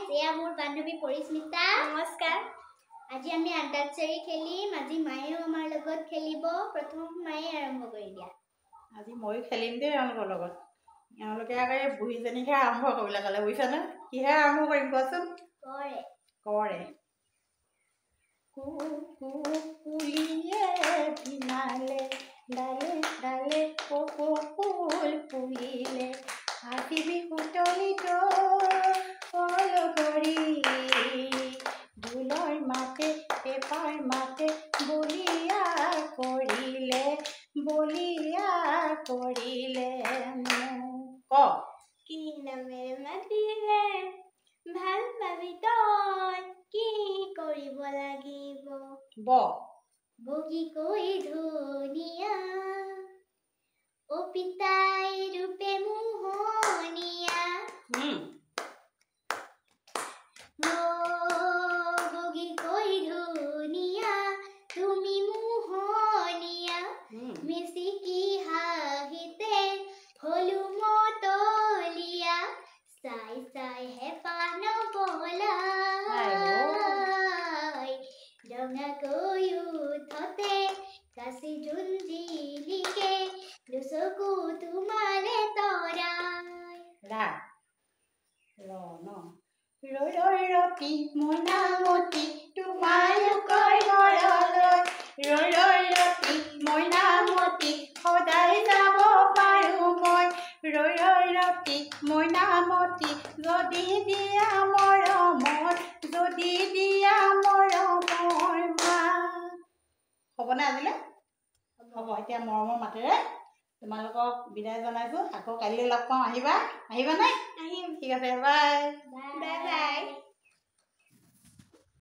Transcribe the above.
এয়া মোৰ বান্ধৱী পৰিস্মিতা। নমস্কাৰ। আজি আমি আন্তাক্ষৰী খেলিম। আজি মায়েও আমাৰ লগত খেলিব। প্ৰথম মায়ে আৰম্ভ কৰি দিয়া। আজি ময়ো খেলিম দেই এওঁলোকৰ লগত। এওঁলোকে আকৌ এই বুঢ়ীজনীকহে আৰম্ভ কৰিবলৈ ক'লে, বুজিছানে? কিহে আৰম্ভ কৰিম কোৱাচোন? কৰে। কৰে। কুলিয়ে ভিনালে ডালে ডালে কপৌ ফুল ফুলিলে আজি বিহুতলিত অলগৰি ঢোলৰ মাতে পেঁপাৰ মাতে বলিয়া কৰিলে ক কি নামেৰে মাতিলে ভাল পাবি তই কি কৰিব লাগিব বগীকৈ ধুনীয়া অ পিতাই ৰূপে মোহনীয়া বগীকৈ ধুনীয়া তুমি মোহনীয়া মিচিকি হাঁহিতে হলো মতলীয়া চাই চাই হেঁপাহ নপলাই ৰঙাকৈ উঠতে কাচি জুঞ্জিলিকে দুচকু তোমাৰে তৰাই ৰৈ ৰতি মইনামতি তোমালোকৰ ঘৰলৈ ৰৈ ৰতি মইনামতি সদায় যাব পাৰো মই ৰৈ ৰতি মইনামতি যদি দিয়া মৰমৰ মা হ'বনে আজিলৈ? হ'ব। এতিয়া মৰমৰ মাতেৰে তোমালোকক বিদায় জনাইছো। আকৌ কাইলৈ লগ পাম। আহিবানে? আহিম। ঠিক আছে, বাই বাই বাই।